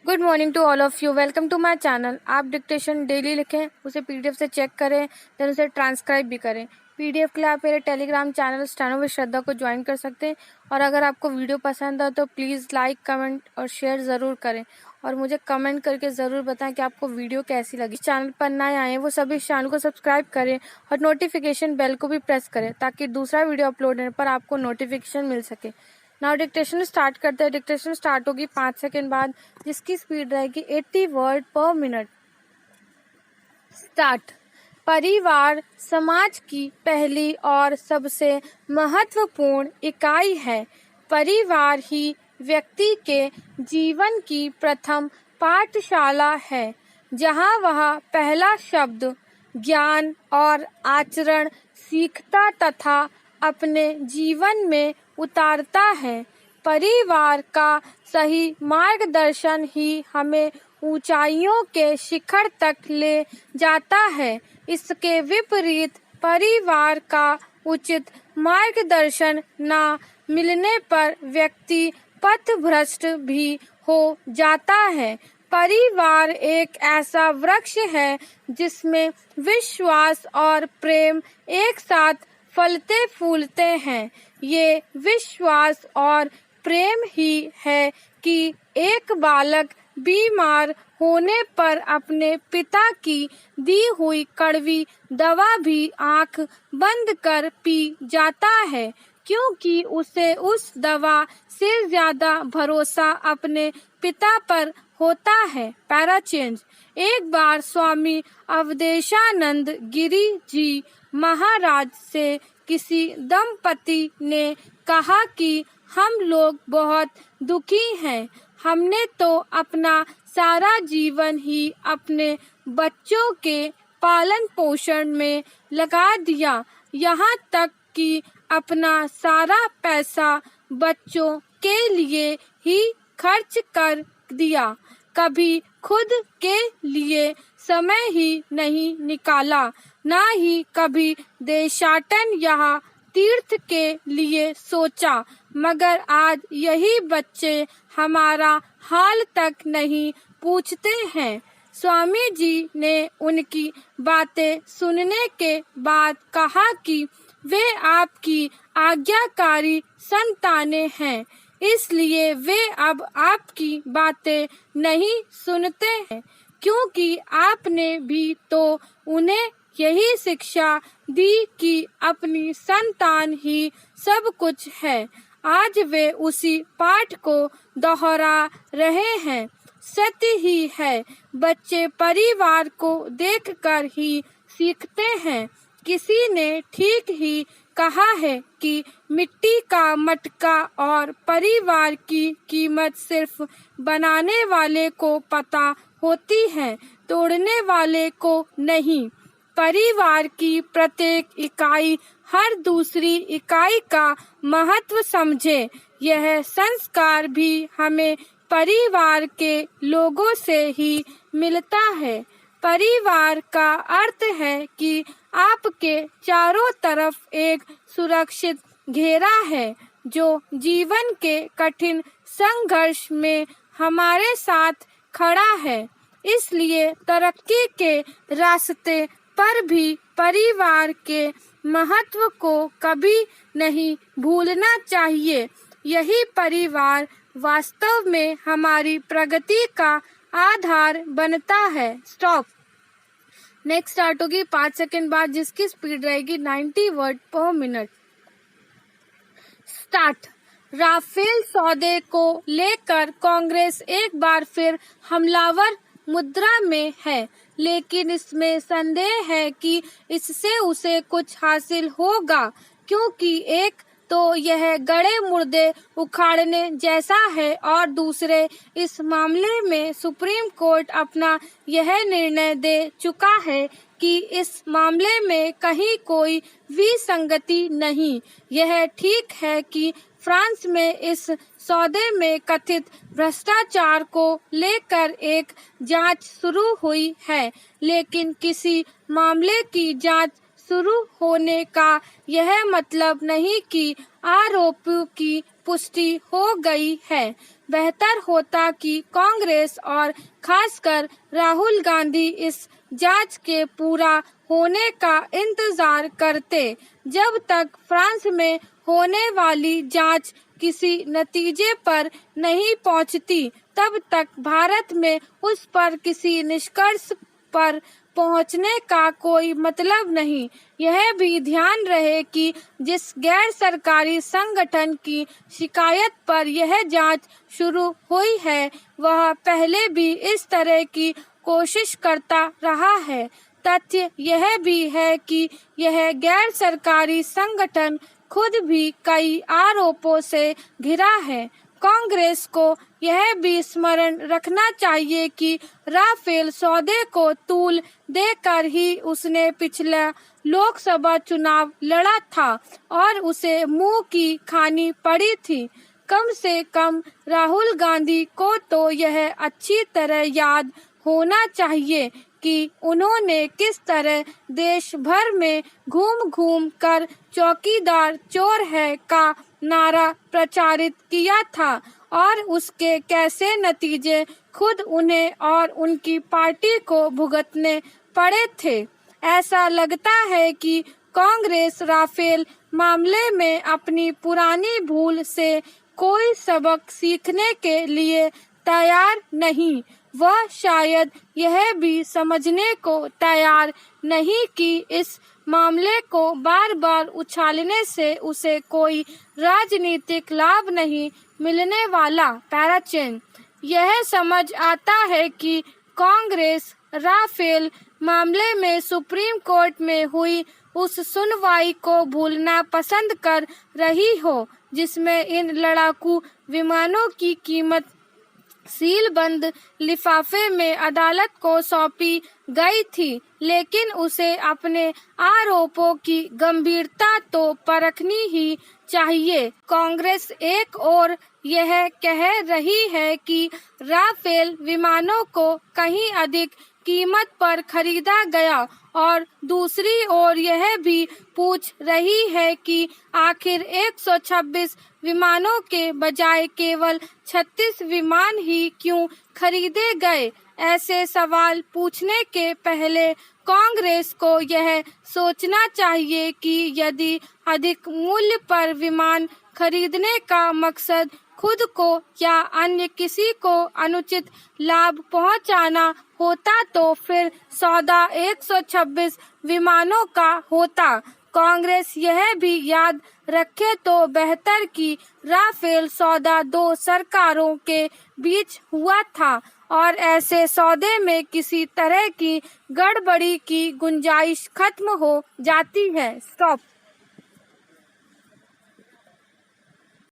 Good morning to all of you. Welcome to my channel. आप dictation daily लिखें, उसे PDF से check करें, देन उसे ट्रांसक्राइब भी करें। पीडीएफ के लिए आप मेरे टेलीग्राम चैनल स्टेनो विद श्रद्धा को ज्वाइन कर सकते हैं। और अगर आपको वीडियो पसंद है तो प्लीज़ लाइक, कमेंट और शेयर ज़रूर करें। और मुझे कमेंट करके ज़रूर बताएं कि आपको वीडियो कैसी लगी। चैनल पर नए आए हैं वो सभी इस चैनल को सब्सक्राइब करें और नोटिफिकेशन बेल को भी प्रेस करें ताकि दूसरा वीडियो अपलोड होने पर आपको नोटिफिकेशन मिल सके। नाउ डिक्टेशन स्टार्ट करते हैं। डिक्टेशन स्टार्ट होगी 5 सेकेंड बाद, जिसकी स्पीड रहेगी 80 वर्ड पर मिनट। स्टार्ट। परिवार समाज की पहली और सबसे महत्वपूर्ण इकाई है। परिवार ही व्यक्ति के जीवन की प्रथम पाठशाला है, जहाँ वह पहला शब्द, ज्ञान और आचरण सीखता तथा अपने जीवन में उतारता है। परिवार का सही मार्गदर्शन ही हमें ऊंचाइयों के शिखर तक ले जाता है। इसके विपरीत परिवार का उचित मार्गदर्शन न मिलने पर व्यक्ति पथभ्रष्ट भी हो जाता है। परिवार एक ऐसा वृक्ष है जिसमें विश्वास और प्रेम एक साथ फलते फूलते हैं। ये विश्वास और प्रेम ही है कि एक बालक बीमार होने पर अपने पिता की दी हुई कड़वी दवा भी आंख बंद कर पी जाता है, क्योंकि उसे उस दवा से ज्यादा भरोसा अपने पिता पर होता है। Para change. एक बार स्वामी अवधेशानंद गिरी जी महाराज से किसी दंपति ने कहा कि हम लोग बहुत दुखी हैं। हमने तो अपना सारा जीवन ही अपने बच्चों के पालन पोषण में लगा दिया, यहाँ तक कि अपना सारा पैसा बच्चों के लिए ही खर्च कर दिया। कभी खुद के लिए समय ही नहीं निकाला, ना ही कभी देशाटन या तीर्थ के लिए सोचा। मगर आज यही बच्चे हमारा हाल तक नहीं पूछते हैं। स्वामी जी ने उनकी बातें सुनने के बाद कहा कि वे आपकी आज्ञाकारी संतानें हैं, इसलिए वे अब आपकी बातें नहीं सुनते हैं, क्योंकि आपने भी तो उन्हें यही शिक्षा दी कि अपनी संतान ही सब कुछ है। आज वे उसी पाठ को दोहरा रहे हैं। सत्य ही है, बच्चे परिवार को देखकर ही सीखते हैं। किसी ने ठीक ही कहा है कि मिट्टी का मटका और परिवार की कीमत सिर्फ बनाने वाले को पता होती है, तोड़ने वाले को नहीं। परिवार की प्रत्येक इकाई हर दूसरी इकाई का महत्व समझे। यह संस्कार भी हमें परिवार के लोगों से ही मिलता है। परिवार का अर्थ है कि आपके चारों तरफ एक सुरक्षित घेरा है, जो जीवन के कठिन संघर्ष में हमारे साथ खड़ा है। इसलिए तरक्की के रास्ते पर भी परिवार के महत्व को कभी नहीं भूलना चाहिए। यही परिवार वास्तव में हमारी प्रगति का आधार बनता है। स्टॉप। नेक्स्ट स्टार्ट होगी 5 सेकेंड बाद, जिसकी स्पीड रहेगी 90 वर्ड पर मिनट। स्टार्ट। राफेल सौदे को लेकर कांग्रेस एक बार फिर हमलावर मुद्रा में है, लेकिन इसमें संदेह है कि इससे उसे कुछ हासिल होगा, क्योंकि एक तो यह गड़े मुर्दे उखाड़ने जैसा है और दूसरे इस मामले में सुप्रीम कोर्ट अपना यह निर्णय दे चुका है कि इस मामले में कहीं कोई विसंगति नहीं। यह ठीक है कि फ्रांस में इस सौदे में कथित भ्रष्टाचार को लेकर एक जांच शुरू हुई है, लेकिन किसी मामले की जांच शुरू होने का यह मतलब नहीं कि आरोपियों की पुष्टि हो गई है। बेहतर होता कि कांग्रेस और खासकर राहुल गांधी इस जांच के पूरा होने का इंतजार करते। जब तक फ्रांस में होने वाली जांच किसी नतीजे पर नहीं पहुंचती, तब तक भारत में उस पर किसी निष्कर्ष पर पहुंचने का कोई मतलब नहीं। यह भी ध्यान रहे कि जिस गैर सरकारी संगठन की शिकायत पर यह जांच शुरू हुई है, वह पहले भी इस तरह की कोशिश करता रहा है। तथ्य यह भी है कि यह गैर सरकारी संगठन खुद भी कई आरोपों से घिरा है। कांग्रेस को यह भी स्मरण रखना चाहिए कि राफेल सौदे को तूल देकर ही उसने पिछला लोकसभा चुनाव लड़ा था और उसे मुंह की खानी पड़ी थी। कम से कम राहुल गांधी को तो यह अच्छी तरह याद होना चाहिए कि उन्होंने किस तरह देश भर में घूम घूम कर चौकीदार चोर है का नारा प्रचारित किया था और उसके कैसे नतीजे खुद उन्हें और उनकी पार्टी को भुगतने पड़े थे। ऐसा लगता है कि कांग्रेस राफेल मामले में अपनी पुरानी भूल से कोई सबक सीखने के लिए तैयार नहीं। वह शायद यह भी समझने को तैयार नहीं कि इस मामले को बार बार उछालने से उसे कोई राजनीतिक लाभ नहीं मिलने वाला। पैराचेन यह समझ आता है कि कांग्रेस राफेल मामले में सुप्रीम कोर्ट में हुई उस सुनवाई को भूलना पसंद कर रही हो, जिसमें इन लड़ाकू विमानों की कीमत सीलबंद लिफाफे में अदालत को सौंपी गई थी, लेकिन उसे अपने आरोपों की गंभीरता तो परखनी ही चाहिए। कांग्रेस एक ओर यह कह रही है कि राफेल विमानों को कहीं अधिक कीमत पर खरीदा गया और दूसरी ओर यह भी पूछ रही है कि आखिर 126 विमानों के बजाय केवल 36 विमान ही क्यों खरीदे गए। ऐसे सवाल पूछने के पहले कांग्रेस को यह सोचना चाहिए कि यदि अधिक मूल्य पर विमान खरीदने का मकसद खुद को या अन्य किसी को अनुचित लाभ पहुंचाना होता तो फिर सौदा 126 विमानों का होता। कांग्रेस यह भी याद रखे तो बेहतर कि राफेल सौदा दो सरकारों के बीच हुआ था और ऐसे सौदे में किसी तरह की गड़बड़ी की गुंजाइश खत्म हो जाती है। स्टॉप।